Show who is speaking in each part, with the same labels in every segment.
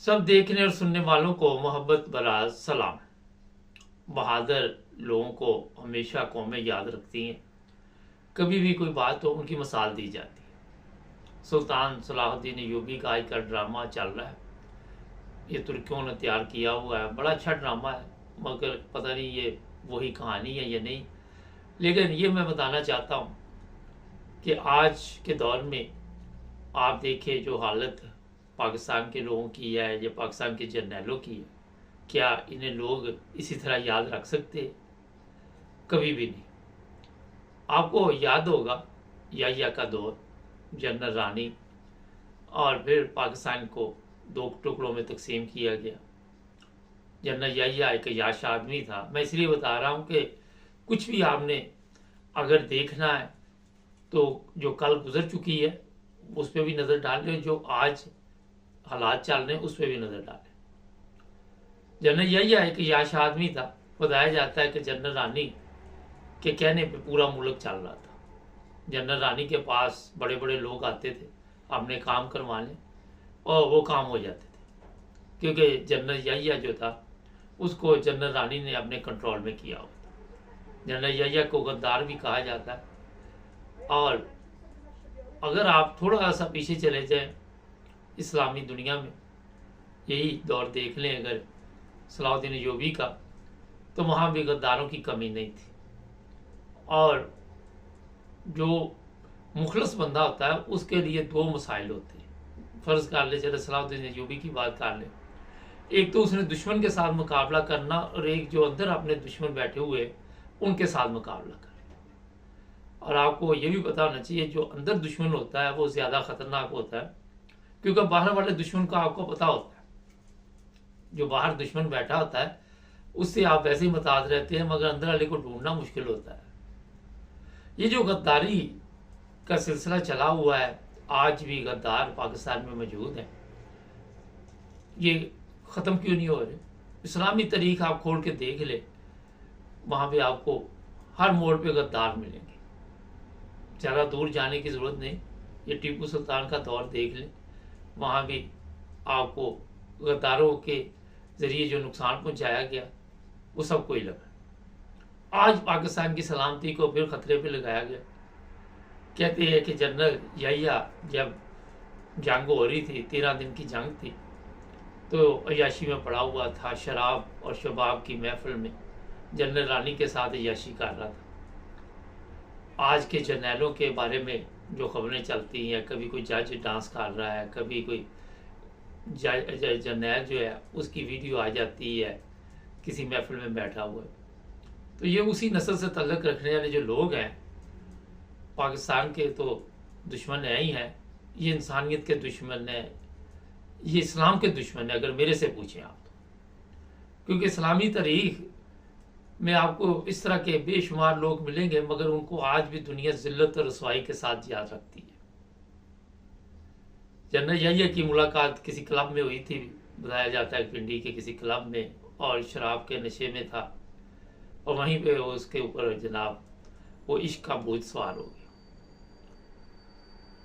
Speaker 1: सब देखने और सुनने वालों को मोहब्बत भरा सलाम। बहादुर लोगों को हमेशा कौमें याद रखती हैं। कभी भी कोई बात हो उनकी मिसाल दी जाती है। सुल्तान सलाहुद्दीन अय्यूबी का आज का ड्रामा चल रहा है। ये तुर्कियों ने तैयार किया हुआ है, बड़ा अच्छा ड्रामा है, मगर पता नहीं ये वही कहानी है या नहीं। लेकिन ये मैं बताना चाहता हूँ कि आज के दौर में आप देखिए जो हालत पाकिस्तान के लोगों की है या पाकिस्तान के जर्नैलों की है, क्या इन्हें लोग इसी तरह याद रख सकते हैं? कभी भी नहीं। आपको याद होगा याहिया का दौर, जनरल रानी, और फिर पाकिस्तान को दो टुकड़ों में तकसीम किया गया। जनरल याहिया एक याश आदमी था। मैं इसलिए बता रहा हूँ कि कुछ भी आपने अगर देखना है तो जो कल गुजर चुकी है उस पर भी नज़र डाल लें, जो आज हालात चल रहे हैं उस पर भी नज़र डालें। जनरल याहिया एक याश आदमी था। बताया जाता है कि जनरल रानी के कहने पे पूरा मुल्क चल रहा था। जनरल रानी के पास बड़े बड़े लोग आते थे अपने काम करवाने, और वो काम हो जाते थे, क्योंकि जनरल याहिया जो था उसको जनरल रानी ने अपने कंट्रोल में किया हुआ था। जनरल याहिया को गद्दार भी कहा जाता है। और अगर आप थोड़ा सा पीछे चले जाएं इस्लामी दुनिया में, यही दौर देख लें अगर सलाहुद्दीन अय्यूबी का, तो वहाँ भी गद्दारों की कमी नहीं थी। और जो मुखलस बंदा होता है उसके लिए दो मसाइल होते हैं। फ़र्ज़ कर ले, चले सलाहुद्दीन अय्यूबी की बात कर लें, एक तो उसने दुश्मन के साथ मुकाबला करना, और एक जो अंदर अपने दुश्मन बैठे हुए उनके साथ मुकाबला करना। और आपको ये भी पता होना चाहिए जो अंदर दुश्मन होता है वो ज़्यादा ख़तरनाक होता है, क्योंकि बाहर वाले दुश्मन का आपको पता होता है। जो बाहर दुश्मन बैठा होता है उससे आप वैसे ही मुताद रहते हैं, मगर अंदर वाले को ढूंढना मुश्किल होता है। ये जो गद्दारी का सिलसिला चला हुआ है, आज भी गद्दार पाकिस्तान में मौजूद हैं। ये ख़त्म क्यों नहीं हो रहे? इस्लामी तारीख आप खोल के देख ले, वहाँ पे आपको हर मोड़ पे गद्दार मिलेंगे। ज़्यादा दूर जाने की ज़रूरत नहीं, ये टीपू सुल्तान का दौर देख लें, वहाँ भी आपको गद्दारों के ज़रिए जो नुकसान पहुँचाया गया वो सबको ही लगा। आज पाकिस्तान की सलामती को फिर ख़तरे पे लगाया गया। कहते हैं कि जनरल याहिया जब जंग हो रही थी, 13 दिन की जंग थी, तो अय्याशी में पड़ा हुआ था, शराब और शबाब की महफिल में जनरल रानी के साथ अय्याशी कर रहा था। आज के जर्नैलों के बारे में जो खबरें चलती हैं, कभी कोई जज डांस कर रहा है, कभी कोई जर्नैल जो है उसकी वीडियो आ जाती है किसी महफिल में बैठा हुआ है। तो ये उसी नस्ल से तल्लुक़ रखने वाले जो लोग हैं पाकिस्तान के, तो दुश्मन है ही हैं। ये इंसानियत के दुश्मन है, ये इस्लाम के दुश्मन है, अगर मेरे से पूछें आप तो। क्योंकि इस्लामी तारीख में आपको इस तरह के बेशुमार लोग मिलेंगे, मगर उनको आज भी दुनिया जिल्लत और रसवाई के साथ याद रखती है। जनरल याहिया की मुलाकात किसी क्लब में हुई थी, बताया जाता है पिंडी के किसी क्लब में, और शराब के नशे में था, और वहीं पे उसके ऊपर जनाब वो इश्क का बोझ सवार हो गया।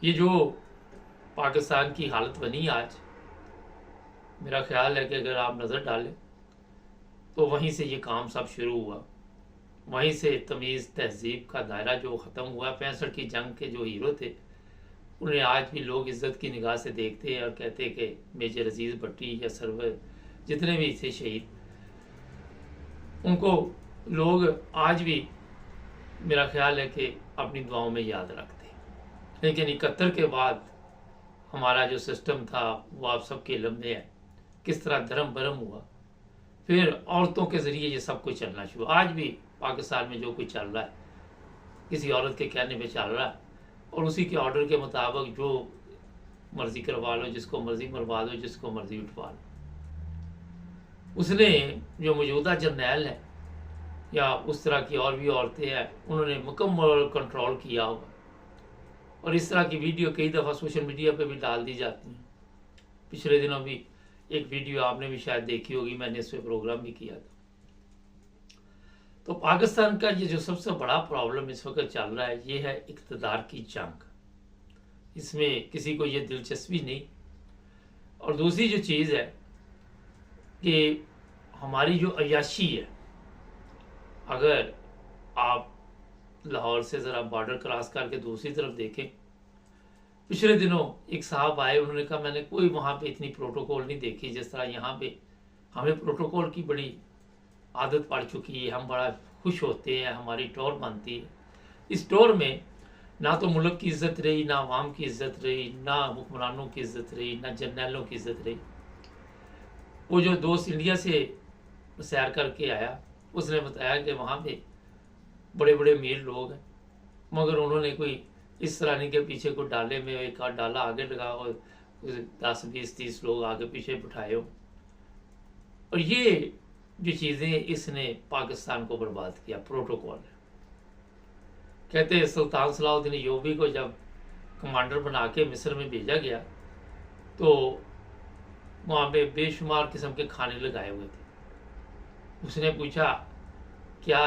Speaker 1: ये जो पाकिस्तान की हालत बनी आज, मेरा ख्याल है कि अगर आप नज़र डालें तो वहीं से ये काम सब शुरू हुआ। वहीं से तमीज़ तहजीब का दायरा जो ख़त्म हुआ। 65 की जंग के जो हीरो थे उन्हें आज भी लोग इज़्ज़त की निगाह से देखते हैं और कहते हैं कि मेजर अजीज़ भट्टी या सरवर जितने भी थे शहीद, उनको लोग आज भी मेरा ख्याल है कि अपनी दुआओं में याद रखते हैं। लेकिन 71 के बाद हमारा जो सिस्टम था वो आप सबके इल्म में है, किस तरह धर्म भरम हुआ। फिर औरतों के ज़रिए ये सब कुछ चलना शुरू। आज भी पाकिस्तान में जो कुछ चल रहा है किसी औरत के कहने पे चल रहा है, और उसी के ऑर्डर के मुताबिक जो मर्ज़ी करवा लो, जिसको मर्ज़ी मरवा दो, जिसको मर्ज़ी उठवा लो। उसने जो मौजूदा जर्नैल है या उस तरह की और भी औरतें हैं, उन्होंने मुकम्मल कंट्रोल किया होगा। और इस तरह की वीडियो कई दफ़ा सोशल मीडिया पे भी डाल दी जाती हैं। पिछले दिनों भी एक वीडियो आपने भी शायद देखी होगी, मैंने इस पर प्रोग्राम भी किया था। तो पाकिस्तान का ये जो सबसे बड़ा प्रॉब्लम इस वक्त चल रहा है, ये है इक़्तिदार की जंग। इसमें किसी को ये दिलचस्पी नहीं। और दूसरी जो चीज़ है कि हमारी जो अय्याशी है, अगर आप लाहौर से ज़रा बॉर्डर क्रॉस करके दूसरी तरफ देखें, पिछले दिनों एक साहब आए, उन्होंने कहा मैंने कोई वहाँ पे इतनी प्रोटोकॉल नहीं देखी जिस तरह यहाँ पे हमें प्रोटोकॉल की बड़ी आदत पड़ चुकी है, हम बड़ा खुश होते हैं, हमारी टोर बनती है। इस टोर में ना तो मुल्क की इज्जत रही, ना अवाम की इज्जत रही, ना हुक्मरानों की इज्जत रही, ना जर्नैलों की इज्जत रही। वो जो दोस्त इंडिया से सैर करके आया, उसने बताया कि वहाँ पे बड़े बड़े अमीर लोग हैं, मगर उन्होंने कोई इस तरह नहीं के पीछे को डाले में एक आध डाला आगे लगा और 10-20-30 लोग आगे पीछे बिठाए हो। और ये जो चीज़ें इसने पाकिस्तान को बर्बाद किया। प्रोटोकॉल कहते हैं सुल्तान सलाहुद्दीन अय्यूबी को जब कमांडर बना के मिस्र में भेजा गया तो वहाँ पे बेशुमार किस्म के खाने लगाए हुए थे। उसने पूछा क्या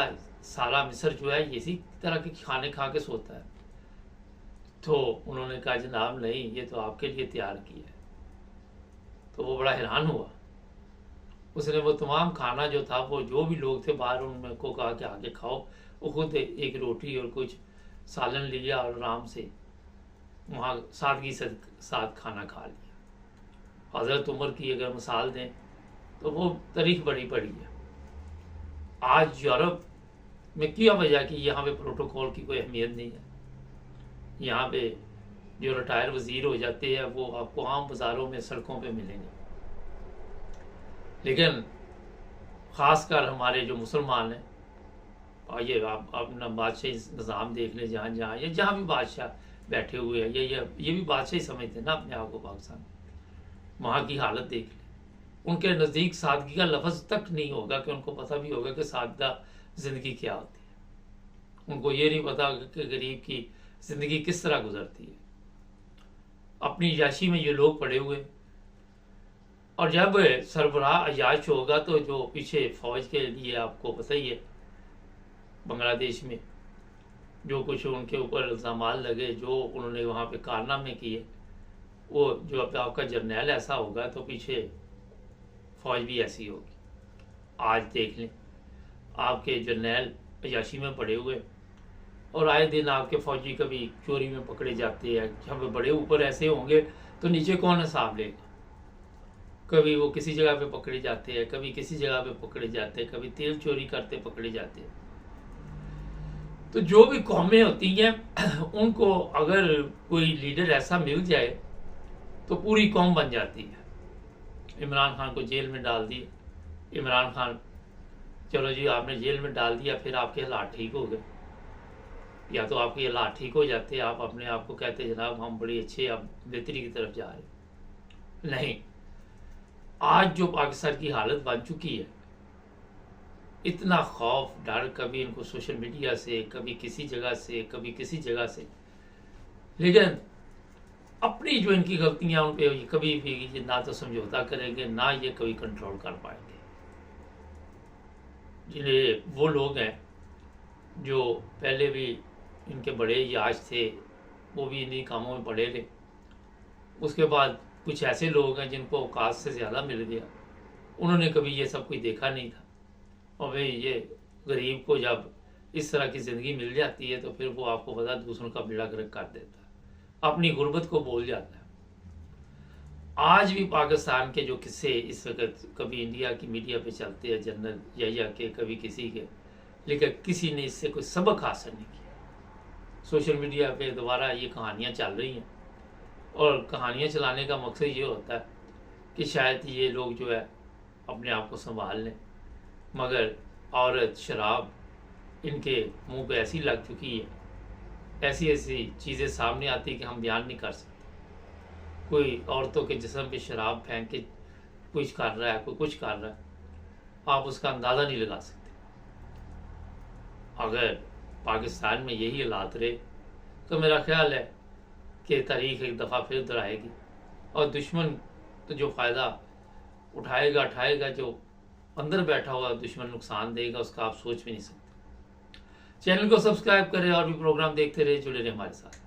Speaker 1: सारा मिस्र जो है इसी तरह के खाने खा के सोता है? तो उन्होंने कहा जनाब नहीं, ये तो आपके लिए तैयार किया है। तो वो बड़ा हैरान हुआ। उसने वो तमाम खाना जो था, वो जो भी लोग थे बाहर, उनको कहा कि आके खाओ। वो खुद एक रोटी और कुछ सालन लिया और आराम से वहाँ सादगी से साथ खाना खा लिया। हज़रत उमर की अगर मिसाल दें तो वो तारीख बड़ी बड़ी है। आज यूरोप में क्या वजह कि यहाँ पे प्रोटोकॉल की कोई अहमियत नहीं है। यहाँ पे जो रिटायर वजीर हो जाते हैं वो आपको आम बाज़ारों में सड़कों पे मिलेंगे, लेकिन ख़ासकर हमारे जो मुसलमान हैं, और ये आप अपना बादशाही निज़ाम देख लें, जहाँ जहाँ या जहाँ भी बादशाह बैठे हुए हैं, ये भी बादशाही समझते हैं ना अपने आप को पाकिस्तान, वहाँ की हालत देख लें। उनके नज़दीक सादगी का लफ्ज़ तक नहीं होगा कि उनको पता भी होगा कि सादा ज़िंदगी क्या होती है। उनको ये नहीं पता कि गरीब की ज़िंदगी किस तरह गुजरती है। अपनी याशी में ये लोग पड़े हुए। और जब सरबराह अयाश होगा तो जो पीछे फ़ौज के लिए आपको पता ही है, बांग्लादेश में जो कुछ उनके ऊपर इल्ज़ाम लगे, जो उन्होंने वहाँ पे कारनामे किए, वो जो आपका जर्नैल ऐसा होगा तो पीछे फ़ौज भी ऐसी होगी। आज देख लें, आपके जर्नैल अयाशी में पड़े हुए और आए दिन आपके फ़ौजी कभी चोरी में पकड़े जाते हैं। जब बड़े ऊपर ऐसे होंगे तो नीचे कौन हिसाब लेगा? कभी वो किसी जगह पे पकड़े जाते हैं, कभी किसी जगह पे पकड़े जाते हैं, कभी तेल चोरी करते पकड़े जाते हैं। तो जो भी कौमें होती हैं उनको अगर कोई लीडर ऐसा मिल जाए तो पूरी कौम बन जाती है। इमरान खान को जेल में डाल दिया। इमरान खान, चलो जी आपने जेल में डाल दिया, फिर आपके हालात ठीक हो गए, या तो आपके हालात ठीक हो जाते, आप अपने आप को कहते जनाब हम बड़ी अच्छे, अब बेहतरी की तरफ जा रहे। नहीं, आज जो पाकिस्तान की हालत बन चुकी है, इतना खौफ डर, कभी इनको सोशल मीडिया से, कभी किसी जगह से, कभी किसी जगह से, लेकिन अपनी जो इनकी गलतियां उन पे कभी भी ना तो समझौता करेंगे, ना ये कभी कंट्रोल कर पाएंगे। जिन्हें वो लोग हैं जो पहले भी इनके बड़े याश थे, वो भी इन्हीं कामों में पड़े थे। उसके बाद कुछ ऐसे लोग हैं जिनको औकात से ज़्यादा मिल गया, उन्होंने कभी ये सब कुछ देखा नहीं था। और भाई ये गरीब को जब इस तरह की ज़िंदगी मिल जाती है तो फिर वो आपको पता दूसरों का बेड़ा गर्क कर देता है, अपनी गुर्बत को बोल जाता है। आज भी पाकिस्तान के जो किस्से इस वक्त कभी इंडिया की मीडिया पे चलते हैं, जनरल या के, कभी किसी के, लेकिन किसी ने इससे कोई सबक हासिल नहीं किया। सोशल मीडिया पे दोबारा ये कहानियाँ चल रही हैं, और कहानियाँ चलाने का मकसद ये होता है कि शायद ये लोग जो है अपने आप को संभाल लें, मगर औरत, शराब इनके मुंह पे ऐसी लग चुकी है, ऐसी ऐसी चीज़ें सामने आती कि हम बयान नहीं कर सकते। कोई औरतों के जिस्म पे शराब फेंक के कुछ कर रहा है, कोई कुछ कर रहा है, आप उसका अंदाज़ा नहीं लगा सकते। अगर पाकिस्तान में यही हालात रहे तो मेरा ख्याल है कि तारीख एक दफ़ा फिर दोहराएगी, और दुश्मन तो जो फ़ायदा उठाएगा, जो अंदर बैठा हुआ दुश्मन नुकसान देगा, उसका आप सोच भी नहीं सकते। चैनल को सब्सक्राइब करें और भी प्रोग्राम देखते रहे, जुड़े रहे हमारे साथ।